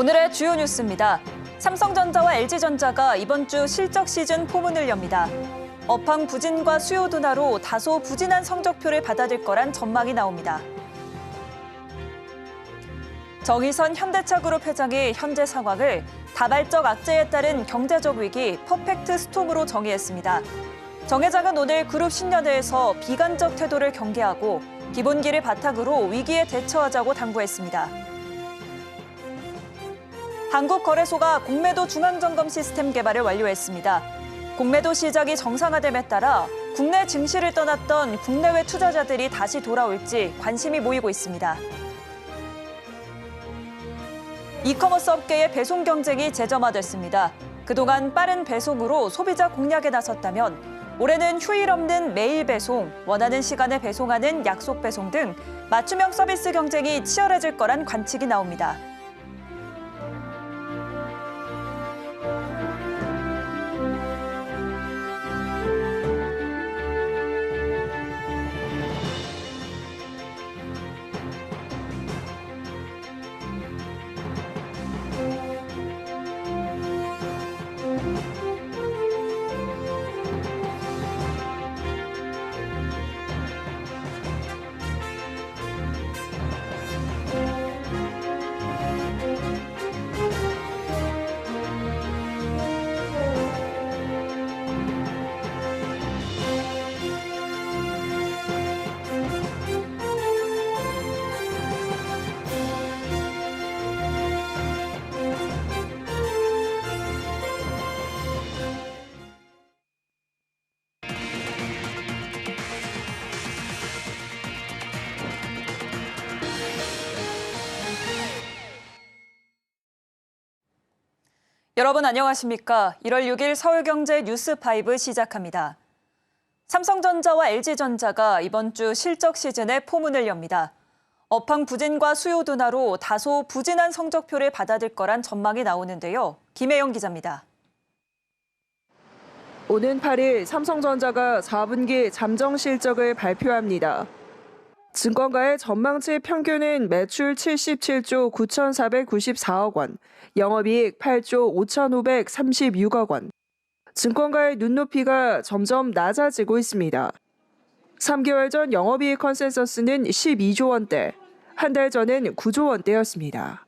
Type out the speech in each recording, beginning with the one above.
오늘의 주요 뉴스입니다. 삼성전자와 LG전자가 이번 주 실적 시즌 포문을 엽니다. 업황 부진과 수요 둔화로 다소 부진한 성적표를 받아들 거란 전망이 나옵니다. 정의선 현대차그룹 회장이 현재 상황을 다발적 악재에 따른 경제적 위기 퍼펙트 스톰으로 정의했습니다. 정 회장은 오늘 그룹 신년회에서 비관적 태도를 경계하고 기본기를 바탕으로 위기에 대처하자고 당부했습니다. 한국거래소가 공매도 중앙점검 시스템 개발을 완료했습니다. 공매도 시작이 정상화됨에 따라 국내 증시를 떠났던 국내외 투자자들이 다시 돌아올지 관심이 모이고 있습니다. 이커머스 업계의 배송 경쟁이 재점화됐습니다. 그동안 빠른 배송으로 소비자 공략에 나섰다면 올해는 휴일 없는 매일 배송, 원하는 시간에 배송하는 약속 배송 등 맞춤형 서비스 경쟁이 치열해질 거란 관측이 나옵니다. 여러분 안녕하십니까? 1월 6일 서울경제 뉴스5 시작합니다. 삼성전자와 LG전자가 이번 주 실적 시즌에 포문을 엽니다. 업황 부진과 수요 둔화로 다소 부진한 성적표를 받아들 거란 전망이 나오는데요. 김혜영 기자입니다. 오는 8일 삼성전자가 4분기 잠정 실적을 발표합니다. 증권가의 전망치 평균은 매출 77조 9,494억 원, 영업이익 8조 5,536억 원. 증권가의 눈높이가 점점 낮아지고 있습니다. 3개월 전 영업이익 컨센서스는 12조 원대, 한 달 전엔 9조 원대였습니다.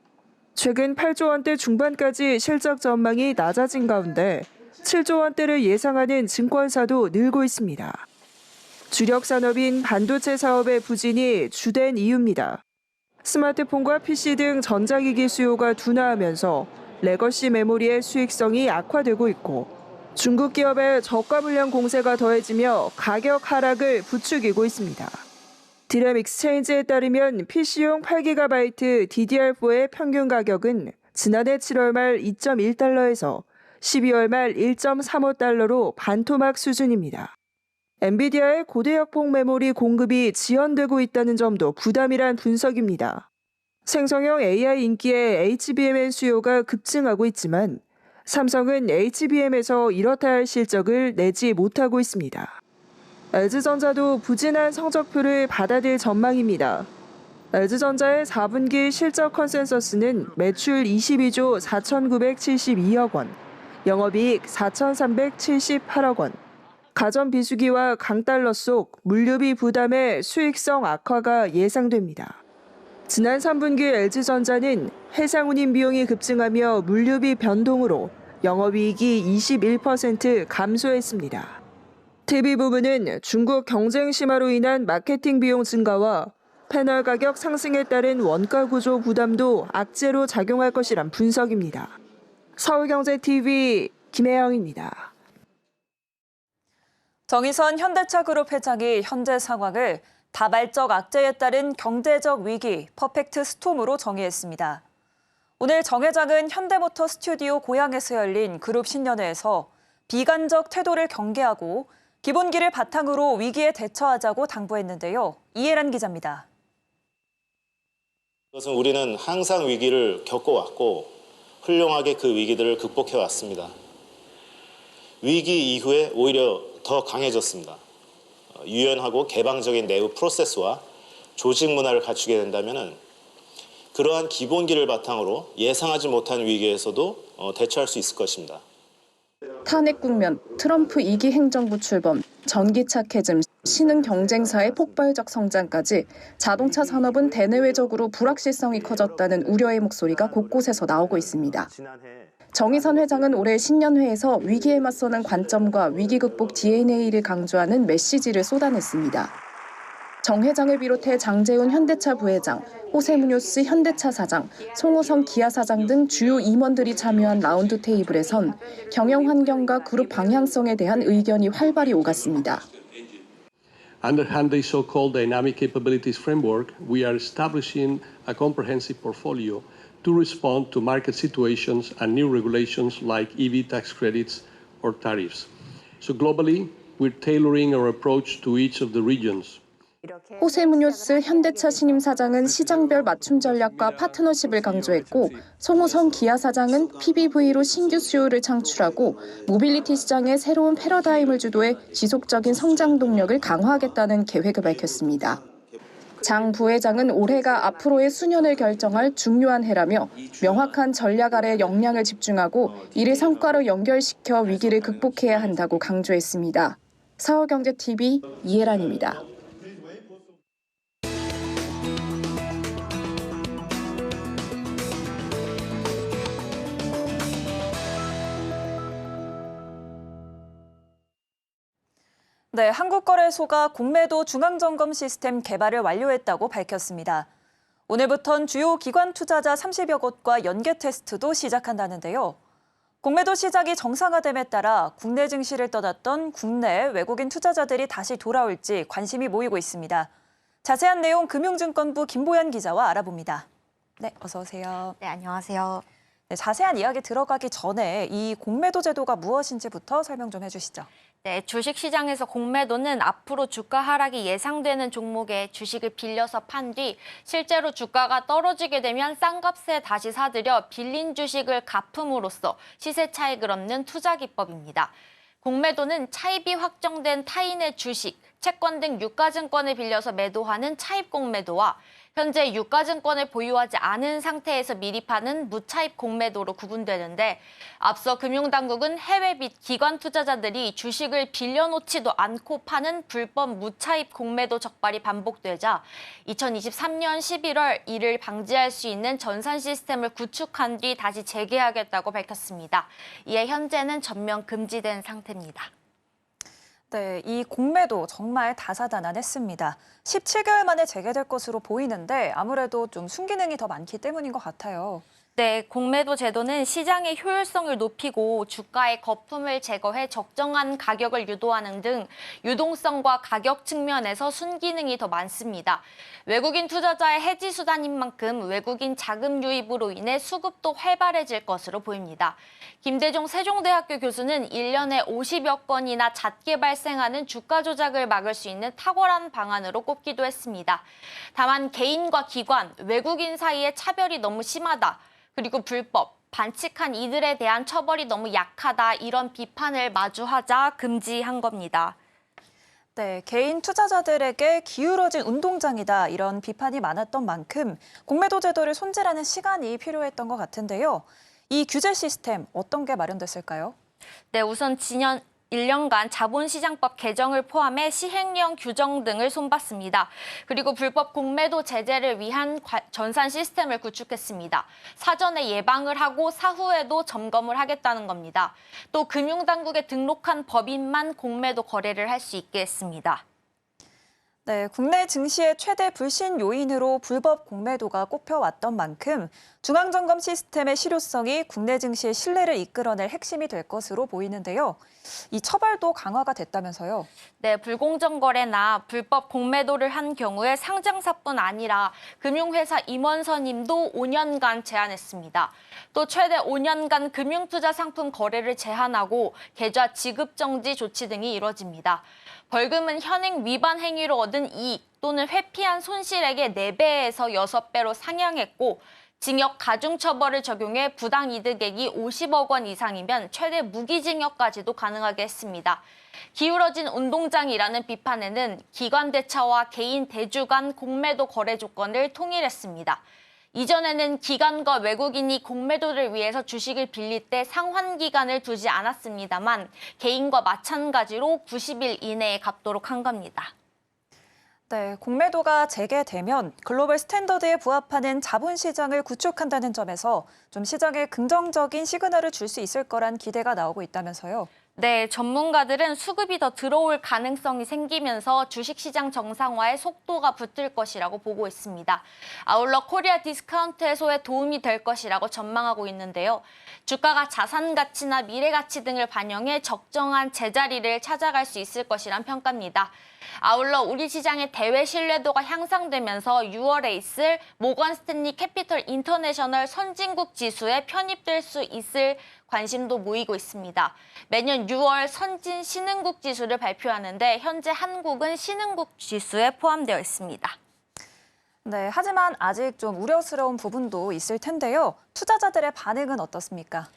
최근 8조 원대 중반까지 실적 전망이 낮아진 가운데 7조 원대를 예상하는 증권사도 늘고 있습니다. 주력 산업인 반도체 사업의 부진이 주된 이유입니다. 스마트폰과 PC 등 전자기기 수요가 둔화하면서 레거시 메모리의 수익성이 악화되고 있고 중국 기업의 저가 물량 공세가 더해지며 가격 하락을 부추기고 있습니다. 디램 익스체인지에 따르면 PC용 8GB DDR4의 평균 가격은 지난해 7월 말 2.1달러에서 12월 말 1.35달러로 반토막 수준입니다. 엔비디아의 고대역폭 메모리 공급이 지연되고 있다는 점도 부담이란 분석입니다. 생성형 AI 인기에 HBM 수요가 급증하고 있지만 삼성은 HBM에서 이렇다 할 실적을 내지 못하고 있습니다. LG전자도 부진한 성적표를 받아들 전망입니다. LG전자의 4분기 실적 컨센서스는 매출 22조 4,972억 원, 영업이익 4,378억 원, 가전비수기와 강달러 속 물류비 부담의 수익성 악화가 예상됩니다. 지난 3분기 LG전자는 해상 운임 비용이 급증하며 물류비 변동으로 영업이익이 21% 감소했습니다. TV 부문은 중국 경쟁 심화로 인한 마케팅 비용 증가와 패널 가격 상승에 따른 원가 구조 부담도 악재로 작용할 것이란 분석입니다. 서울경제TV 김혜영입니다. 정의선 현대차그룹 회장이 현재 상황을 다발적 악재에 따른 경제적 위기 퍼펙트 스톰으로 정의했습니다. 오늘 정 회장은 현대모터 스튜디오 고양에서 열린 그룹 신년회에서 비관적 태도를 경계하고 기본기를 바탕으로 위기에 대처하자고 당부했는데요. 이해란 기자입니다. 그것은 우리는 항상 위기를 겪어왔고 훌륭하게 그 위기들을 극복해왔습니다. 위기 이후에 오히려 더 강해졌습니다. 유연하고 개방적인 내부 프로세스와 조직 문화를 갖추게 된다면 그러한 기본기를 바탕으로 예상하지 못한 위기에서도 대처할 수 있을 것입니다. 탄핵 국면, 트럼프 2기 행정부 출범, 전기차 캐즘, 신흥 경쟁사의 폭발적 성장까지 자동차 산업은 대내외적으로 불확실성이 커졌다는 우려의 목소리가 곳곳에서 나오고 있습니다. 정의선 회장은 올해 신년회에서 위기에 맞서는 관점과 위기 극복 DNA를 강조하는 메시지를 쏟아냈습니다. 정 회장을 비롯해 장재훈 현대차 부회장, 호세 무뇨스 현대차 사장, 송호성 기아 사장 등 주요 임원들이 참여한 라운드 테이블에선 경영 환경과 그룹 방향성에 대한 의견이 활발히 오갔습니다. Under Hyundai's so-called Dynamic Capabilities Framework, we are establishing a comprehensive portfolio to respond to market situations and new regulations like EV tax credits or tariffs. So globally, we're tailoring our approach to each of the regions. 호세 무뇨스 현대차 신임 사장은 시장별 맞춤 전략과 파트너십을 강조했고, 송호성 기아 사장은 PBV로 신규 수요를 창출하고 모빌리티 시장의 새로운 패러다임을 주도해 지속적인 성장 동력을 강화하겠다는 계획을 밝혔습니다. 장 부회장은 올해가 앞으로의 수년을 결정할 중요한 해라며 명확한 전략 아래 역량을 집중하고 이를 성과로 연결시켜 위기를 극복해야 한다고 강조했습니다. 서울경제TV 이혜란입니다. 네, 한국거래소가 공매도 중앙점검 시스템 개발을 완료했다고 밝혔습니다. 오늘부턴 주요 기관 투자자 30여 곳과 연계 테스트도 시작한다는데요. 공매도 시작이 정상화됨에 따라 국내 증시를 떠났던 국내 외국인 투자자들이 다시 돌아올지 관심이 모이고 있습니다. 자세한 내용 금융증권부 김보연 기자와 알아봅니다. 네, 어서 오세요. 네, 안녕하세요. 네, 자세한 이야기 들어가기 전에 이 공매도 제도가 무엇인지부터 설명 좀 해주시죠. 네, 주식시장에서 공매도는 앞으로 주가 하락이 예상되는 종목의 주식을 빌려서 판 뒤 실제로 주가가 떨어지게 되면 싼 값에 다시 사들여 빌린 주식을 갚음으로써 시세 차익을 얻는 투자 기법입니다. 공매도는 차입이 확정된 타인의 주식, 채권 등 유가증권을 빌려서 매도하는 차입 공매도와 현재 유가증권을 보유하지 않은 상태에서 미리 파는 무차입 공매도로 구분되는데, 앞서 금융당국은 해외 및 기관 투자자들이 주식을 빌려놓지도 않고 파는 불법 무차입 공매도 적발이 반복되자 2023년 11월 이를 방지할 수 있는 전산 시스템을 구축한 뒤 다시 재개하겠다고 밝혔습니다. 이에 현재는 전면 금지된 상태입니다. 네, 이 공매도 정말 다사다난했습니다. 17개월 만에 재개될 것으로 보이는데 아무래도 좀 순기능이 더 많기 때문인 것 같아요. 네, 공매도 제도는 시장의 효율성을 높이고 주가의 거품을 제거해 적정한 가격을 유도하는 등 유동성과 가격 측면에서 순기능이 더 많습니다. 외국인 투자자의 해지 수단인 만큼 외국인 자금 유입으로 인해 수급도 활발해질 것으로 보입니다. 김대종 세종대학교 교수는 1년에 50여 건이나 잦게 발생하는 주가 조작을 막을 수 있는 탁월한 방안으로 꼽기도 했습니다. 다만 개인과 기관, 외국인 사이의 차별이 너무 심하다. 그리고 불법, 반칙한 이들에 대한 처벌이 너무 약하다, 이런 비판을 마주하자 금지한 겁니다. 네, 개인 투자자들에게 기울어진 운동장이다, 이런 비판이 많았던 만큼 공매도 제도를 손질하는 시간이 필요했던 것 같은데요. 이 규제 시스템 어떤 게 마련됐을까요? 네, 우선 지난 1년간 자본시장법 개정을 포함해 시행령 규정 등을 손봤습니다. 그리고 불법 공매도 제재를 위한 전산 시스템을 구축했습니다. 사전에 예방을 하고 사후에도 점검을 하겠다는 겁니다. 또 금융당국에 등록한 법인만 공매도 거래를 할 수 있게 했습니다. 네, 국내 증시의 최대 불신 요인으로 불법 공매도가 꼽혀왔던 만큼 중앙점검 시스템의 실효성이 국내 증시의 신뢰를 이끌어낼 핵심이 될 것으로 보이는데요. 이 처벌도 강화가 됐다면서요? 네, 불공정 거래나 불법 공매도를 한 경우에 상장사뿐 아니라 금융회사 임원 선임도 5년간 제한했습니다. 또 최대 5년간 금융투자 상품 거래를 제한하고 계좌 지급 정지 조치 등이 이뤄집니다. 벌금은 현행 위반 행위로 얻은 이익 또는 회피한 손실액의 4배에서 6배로 상향했고, 징역 가중처벌을 적용해 부당이득액이 50억 원 이상이면 최대 무기징역까지도 가능하게 했습니다. 기울어진 운동장이라는 비판에는 기관 대차와 개인 대주 간 공매도 거래 조건을 통일했습니다. 이전에는 기관과 외국인이 공매도를 위해서 주식을 빌릴 때 상환 기간을 두지 않았습니다만 개인과 마찬가지로 90일 이내에 갚도록 한 겁니다. 네, 공매도가 재개되면 글로벌 스탠더드에 부합하는 자본시장을 구축한다는 점에서 좀 시장에 긍정적인 시그널을 줄 수 있을 거란 기대가 나오고 있다면서요. 네, 전문가들은 수급이 더 들어올 가능성이 생기면서 주식시장 정상화에 속도가 붙을 것이라고 보고 있습니다. 아울러 코리아 디스카운트 해소에 도움이 될 것이라고 전망하고 있는데요. 주가가 자산 가치나 미래 가치 등을 반영해 적정한 제자리를 찾아갈 수 있을 것이란 평가입니다. 아울러 우리 시장의 대외 신뢰도가 향상되면서 6월에 있을 모건 스탠리 캐피털 인터내셔널 선진국 지수에 편입될 수 있을 관심도 모이고 있습니다. 매년 6월 선진 신흥국 지수를 발표하는데 현재 한국은 신흥국 지수에 포함되어 있습니다. 네, 하지만 아직 좀 우려스러운 부분도 있을 텐데요. 투자자들의 반응은 어떻습니까?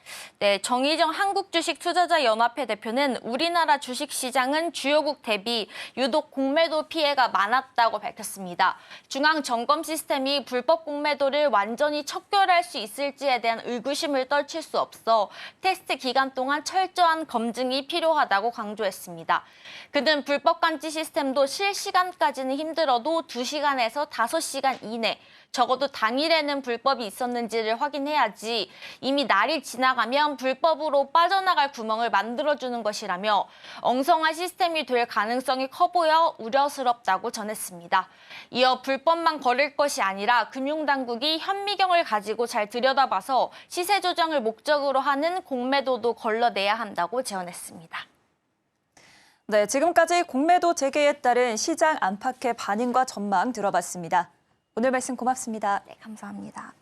네, 정의정 한국주식투자자연합회 대표는 우리나라 주식시장은 주요국 대비 유독 공매도 피해가 많았다고 밝혔습니다. 중앙점검 시스템이 불법 공매도를 완전히 척결할 수 있을지에 대한 의구심을 떨칠 수 없어 테스트 기간 동안 철저한 검증이 필요하다고 강조했습니다. 그는 불법 감지 시스템도 실시간까지는 힘들어도 2시간에서 5시간 이내, 적어도 당일에는 불법이 있었는지를 확인해야지 이미 날이 지나가면 불법으로 빠져나갈 구멍을 만들어주는 것이라며 엉성한 시스템이 될 가능성이 커 보여 우려스럽다고 전했습니다. 이어 불법만 거릴 것이 아니라 금융당국이 현미경을 가지고 잘 들여다봐서 시세 조정을 목적으로 하는 공매도도 걸러내야 한다고 제언했습니다. 네, 지금까지 공매도 재개에 따른 시장 안팎의 반응과 전망 들어봤습니다. 오늘 말씀 고맙습니다. 네, 감사합니다.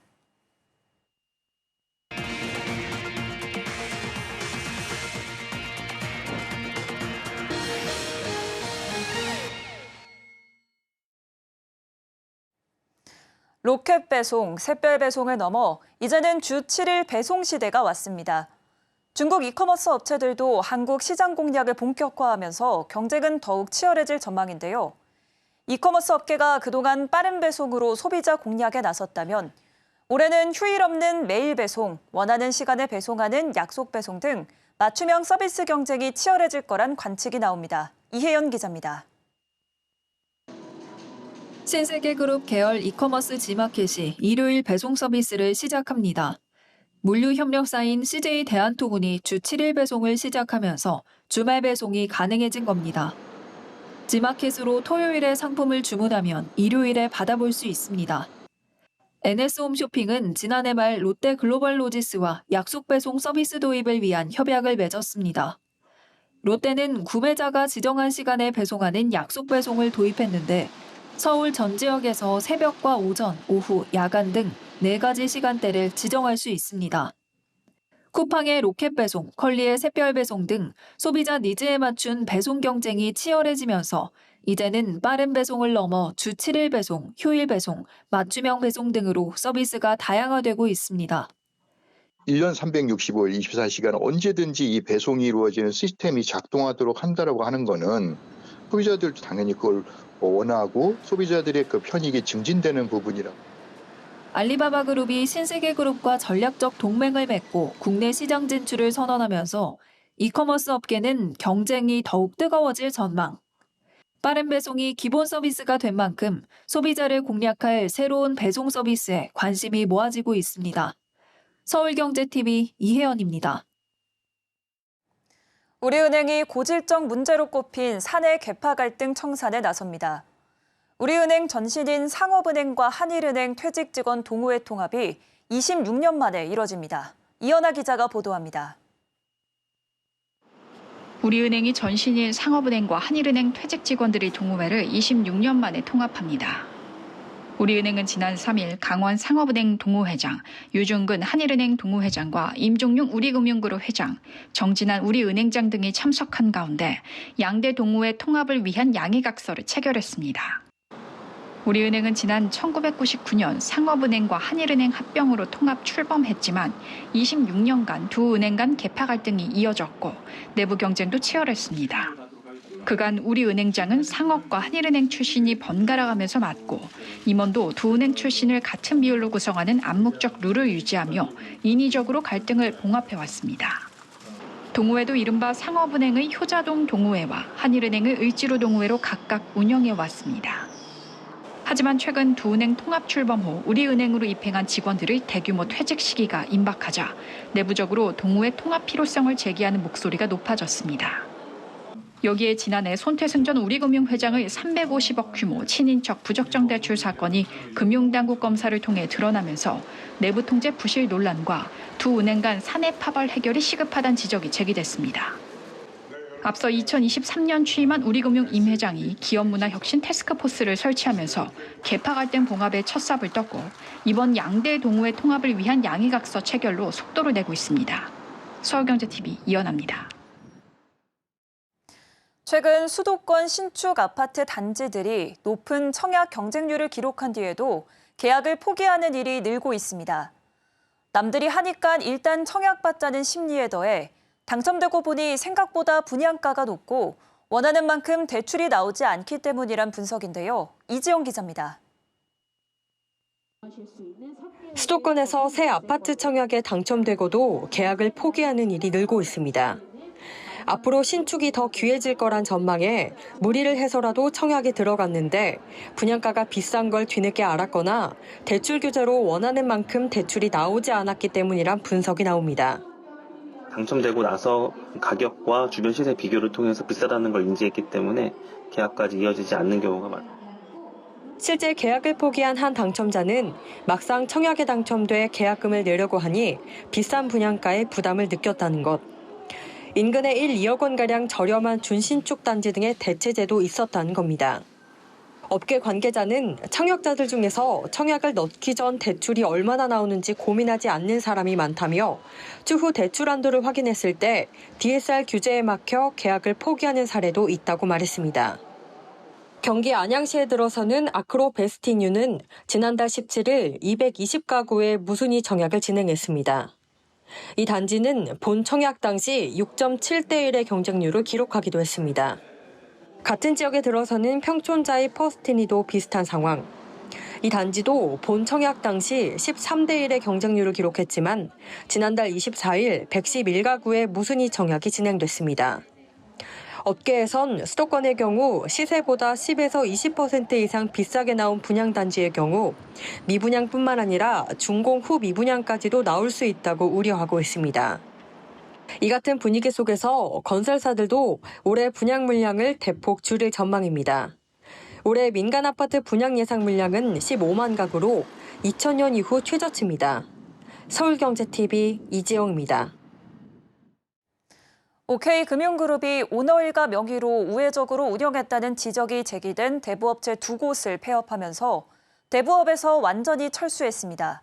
로켓 배송, 샛별 배송을 넘어 이제는 주 7일 배송 시대가 왔습니다. 중국 이커머스 업체들도 한국 시장 공략을 본격화하면서 경쟁은 더욱 치열해질 전망인데요. 이커머스 업계가 그동안 빠른 배송으로 소비자 공략에 나섰다면 올해는 휴일 없는 매일 배송, 원하는 시간에 배송하는 약속 배송 등 맞춤형 서비스 경쟁이 치열해질 거란 관측이 나옵니다. 이혜연 기자입니다. 신세계그룹 계열 이커머스 지마켓이 일요일 배송 서비스를 시작합니다. 물류 협력사인 CJ 대한통운이 주 7일 배송을 시작하면서 주말 배송이 가능해진 겁니다. 지마켓으로 토요일에 상품을 주문하면 일요일에 받아볼 수 있습니다. NS홈쇼핑은 지난해 말 롯데 글로벌로지스와 약속 배송 서비스 도입을 위한 협약을 맺었습니다. 롯데는 구매자가 지정한 시간에 배송하는 약속 배송을 도입했는데 서울 전 지역에서 새벽과 오전, 오후, 야간 등 4가지 시간대를 지정할 수 있습니다. 쿠팡의 로켓 배송, 컬리의 샛별 배송 등 소비자 니즈에 맞춘 배송 경쟁이 치열해지면서 이제는 빠른 배송을 넘어 주 7일 배송, 휴일 배송, 맞춤형 배송 등으로 서비스가 다양화되고 있습니다. 1년 365일 24시간 언제든지 이 배송이 이루어지는 시스템이 작동하도록 한다라고 하는 거는 소비자들도 당연히 그걸 원하고 소비자들의 그 편익이 증진되는 부분이라고. 알리바바 그룹이 신세계그룹과 전략적 동맹을 맺고 국내 시장 진출을 선언하면서 이커머스 업계는 경쟁이 더욱 뜨거워질 전망. 빠른 배송이 기본 서비스가 된 만큼 소비자를 공략할 새로운 배송 서비스에 관심이 모아지고 있습니다. 서울경제TV 이혜연입니다. 우리은행이 고질적 문제로 꼽힌 사내 계파 갈등 청산에 나섭니다. 우리은행 전신인 상업은행과 한일은행 퇴직 직원 동호회 통합이 26년 만에 이뤄집니다. 이현아 기자가 보도합니다. 우리은행이 전신인 상업은행과 한일은행 퇴직 직원들의 동호회를 26년 만에 통합합니다. 우리은행은 지난 3일 강원 상업은행 동호회장, 유중근 한일은행 동호회장과 임종용 우리금융그룹 회장, 정진한 우리은행장 등이 참석한 가운데 양대 동호회 통합을 위한 양해각서를 체결했습니다. 우리은행은 지난 1999년 상업은행과 한일은행 합병으로 통합 출범했지만 26년간 두 은행 간 계파 갈등이 이어졌고 내부 경쟁도 치열했습니다. 그간 우리은행장은 상업과 한일은행 출신이 번갈아가면서 맡고 임원도 두 은행 출신을 같은 비율로 구성하는 암묵적 룰을 유지하며 인위적으로 갈등을 봉합해왔습니다. 동호회도 이른바 상업은행의 효자동 동호회와 한일은행의 을지로 동호회로 각각 운영해왔습니다. 하지만 최근 두 은행 통합 출범 후 우리은행으로 입행한 직원들의 대규모 퇴직 시기가 임박하자 내부적으로 동호회 통합 필요성을 제기하는 목소리가 높아졌습니다. 여기에 지난해 손태승 전 우리금융회장의 350억 규모 친인척 부적정 대출 사건이 금융당국 검사를 통해 드러나면서 내부 통제 부실 논란과 두 은행 간 사내 파벌 해결이 시급하다는 지적이 제기됐습니다. 앞서 2023년 취임한 우리금융 임 회장이 기업문화혁신 태스크포스를 설치하면서 계파 갈등 봉합에 첫 삽을 떴고 이번 양대 동호회 통합을 위한 양해각서 체결로 속도를 내고 있습니다. 서울경제TV 이연아입니다. 최근 수도권 신축 아파트 단지들이 높은 청약 경쟁률을 기록한 뒤에도 계약을 포기하는 일이 늘고 있습니다. 남들이 하니까 일단 청약받자는 심리에 더해 당첨되고 보니 생각보다 분양가가 높고 원하는 만큼 대출이 나오지 않기 때문이란 분석인데요. 이지영 기자입니다. 수도권에서 새 아파트 청약에 당첨되고도 계약을 포기하는 일이 늘고 있습니다. 앞으로 신축이 더 귀해질 거란 전망에 무리를 해서라도 청약에 들어갔는데 분양가가 비싼 걸 뒤늦게 알았거나 대출 규제로 원하는 만큼 대출이 나오지 않았기 때문이란 분석이 나옵니다. 당첨되고 나서 가격과 주변 시세 비교를 통해서 비싸다는 걸 인지했기 때문에 계약까지 이어지지 않는 경우가 많아요. 실제 계약을 포기한 한 당첨자는 막상 청약에 당첨돼 계약금을 내려고 하니 비싼 분양가에 부담을 느꼈다는 것. 인근에 1, 2억 원가량 저렴한 준신축 단지 등의 대체제도 있었다는 겁니다. 업계 관계자는 청약자들 중에서 청약을 넣기 전 대출이 얼마나 나오는지 고민하지 않는 사람이 많다며 추후 대출 한도를 확인했을 때 DSR 규제에 막혀 계약을 포기하는 사례도 있다고 말했습니다. 경기 안양시에 들어서는 아크로 베스티뉴는 지난달 17일 220가구의 무순위 청약을 진행했습니다. 이 단지는 본 청약 당시 6.7대 1의 경쟁률을 기록하기도 했습니다. 같은 지역에 들어서는 평촌자의 퍼스티니도 비슷한 상황. 이 단지도 본 청약 당시 13대 1의 경쟁률을 기록했지만 지난달 24일 111가구의 무순위 청약이 진행됐습니다. 업계에선 수도권의 경우 시세보다 10에서 20% 이상 비싸게 나온 분양단지의 경우 미분양뿐만 아니라 준공 후 미분양까지도 나올 수 있다고 우려하고 있습니다. 이 같은 분위기 속에서 건설사들도 올해 분양 물량을 대폭 줄일 전망입니다. 올해 민간 아파트 분양 예상 물량은 15만 가구로 2000년 이후 최저치입니다. 서울경제TV 이지영입니다. OK금융그룹이 오너일가 명의로 우회적으로 운영했다는 지적이 제기된 대부업체 두 곳을 폐업하면서 대부업에서 완전히 철수했습니다.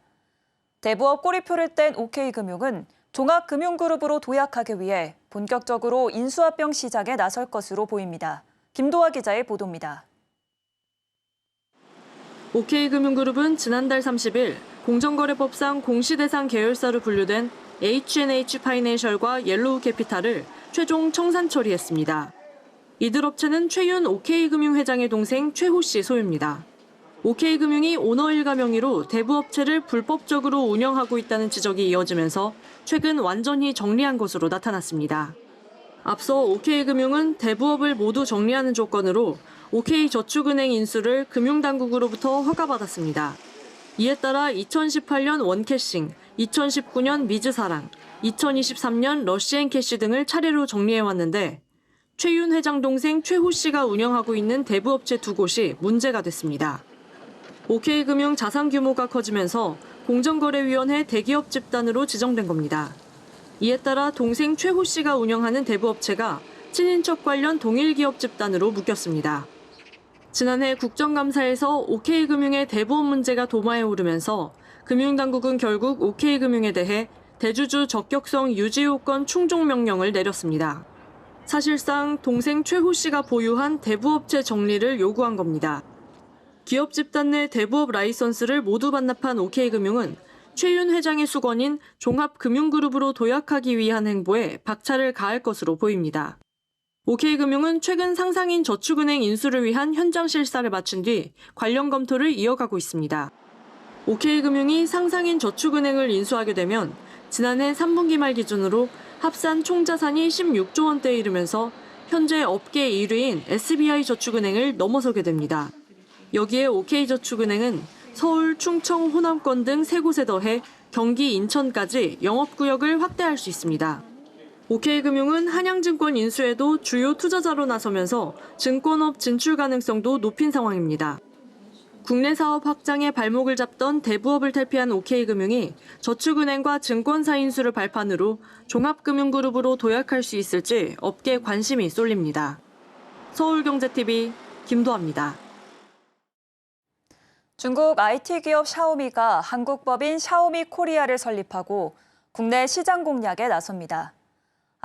대부업 꼬리표를 뗀 OK금융은 종합금융그룹으로 도약하기 위해 본격적으로 인수합병 시작에 나설 것으로 보입니다. 김도하 기자의 보도입니다. OK금융그룹은 지난달 30일 공정거래법상 공시대상 계열사로 분류된 H&H 파이낸셜과 옐로우 캐피탈을 최종 청산 처리했습니다. 이들 업체는 최윤 OK금융 회장의 동생 최호 씨 소유입니다. OK금융이 오너일가 명의로 대부업체를 불법적으로 운영하고 있다는 지적이 이어지면서 최근 완전히 정리한 것으로 나타났습니다. 앞서 OK금융은 대부업을 모두 정리하는 조건으로 OK저축은행 인수를 금융당국으로부터 허가받았습니다. 이에 따라 2018년 원캐싱, 2019년 미즈사랑, 2023년 러시앤캐시 등을 차례로 정리해왔는데 최윤 회장 동생 최호 씨가 운영하고 있는 대부업체 두 곳이 문제가 됐습니다. OK금융 자산 규모가 커지면서 공정거래위원회 대기업 집단으로 지정된 겁니다. 이에 따라 동생 최호 씨가 운영하는 대부업체가 친인척 관련 동일기업 집단으로 묶였습니다. 지난해 국정감사에서 OK금융의 대부업 문제가 도마에 오르면서 금융당국은 결국 OK금융에 대해 대주주 적격성 유지 요건 충족 명령을 내렸습니다. 사실상 동생 최호 씨가 보유한 대부업체 정리를 요구한 겁니다. 기업 집단 내 대부업 라이선스를 모두 반납한 OK금융은 최윤 회장의 수건인 종합금융그룹으로 도약하기 위한 행보에 박차를 가할 것으로 보입니다. OK금융은 최근 상상인 저축은행 인수를 위한 현장 실사를 마친 뒤 관련 검토를 이어가고 있습니다. OK금융이 상상인 저축은행을 인수하게 되면 지난해 3분기 말 기준으로 합산 총자산이 16조 원대에 이르면서 현재 업계 1위인 SBI저축은행을 넘어서게 됩니다. 여기에 OK저축은행은 서울, 충청, 호남권 등 3곳에 더해 경기, 인천까지 영업구역을 확대할 수 있습니다. OK금융은 한양증권 인수에도 주요 투자자로 나서면서 증권업 진출 가능성도 높인 상황입니다. 국내 사업 확장에 발목을 잡던 대부업을 탈피한 OK금융이 저축은행과 증권사 인수를 발판으로 종합금융그룹으로 도약할 수 있을지 업계 관심이 쏠립니다. 서울경제TV 김도아입니다. 중국 IT 기업 샤오미가 한국 법인 샤오미 코리아를 설립하고 국내 시장 공략에 나섭니다.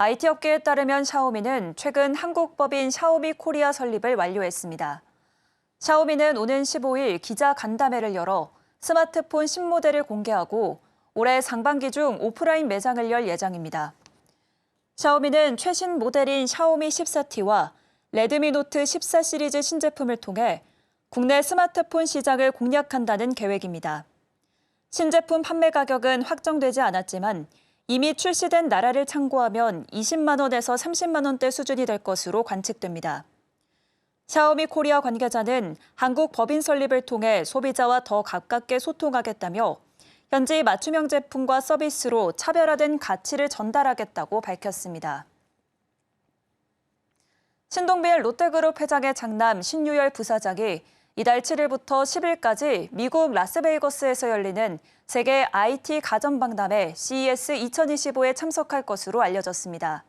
IT 업계에 따르면 샤오미는 최근 한국 법인 샤오미 코리아 설립을 완료했습니다. 샤오미는 오는 15일 기자 간담회를 열어 스마트폰 신모델을 공개하고 올해 상반기 중 오프라인 매장을 열 예정입니다. 샤오미는 최신 모델인 샤오미 14T와 레드미 노트 14 시리즈 신제품을 통해 국내 스마트폰 시장을 공략한다는 계획입니다. 신제품 판매 가격은 확정되지 않았지만 이미 출시된 나라를 참고하면 20만 원에서 30만 원대 수준이 될 것으로 관측됩니다. 샤오미 코리아 관계자는 한국 법인 설립을 통해 소비자와 더 가깝게 소통하겠다며 현지 맞춤형 제품과 서비스로 차별화된 가치를 전달하겠다고 밝혔습니다. 신동빈 롯데그룹 회장의 장남 신유열 부사장이 이달 7일부터 10일까지 미국 라스베이거스에서 열리는 세계 IT 가전박람회 CES 2025에 참석할 것으로 알려졌습니다.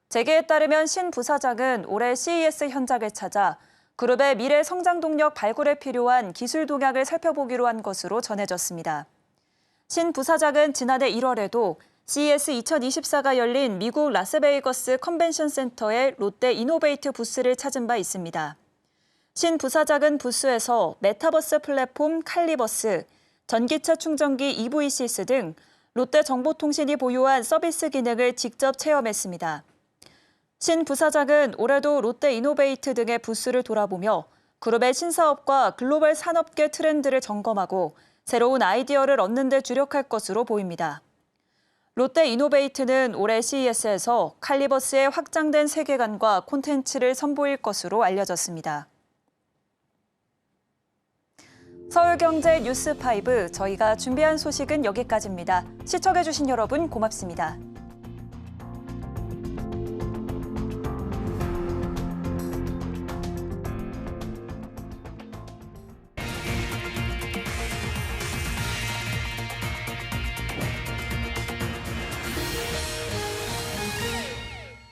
재계에 따르면 신 부사장은 올해 CES 현장을 찾아 그룹의 미래 성장 동력 발굴에 필요한 기술 동향을 살펴보기로 한 것으로 전해졌습니다. 신 부사장은 지난해 1월에도 CES 2024가 열린 미국 라스베이거스 컨벤션 센터의 롯데 이노베이트 부스를 찾은 바 있습니다. 신 부사장은 부스에서 메타버스 플랫폼 칼리버스, 전기차 충전기 EV시스 등 롯데 정보통신이 보유한 서비스 기능을 직접 체험했습니다. 신 부사장은 올해도 롯데 이노베이트 등의 부스를 돌아보며 그룹의 신사업과 글로벌 산업계 트렌드를 점검하고 새로운 아이디어를 얻는 데 주력할 것으로 보입니다. 롯데 이노베이트는 올해 CES에서 칼리버스의 확장된 세계관과 콘텐츠를 선보일 것으로 알려졌습니다. 서울경제 뉴스5 저희가 준비한 소식은 여기까지입니다. 시청해주신 여러분 고맙습니다.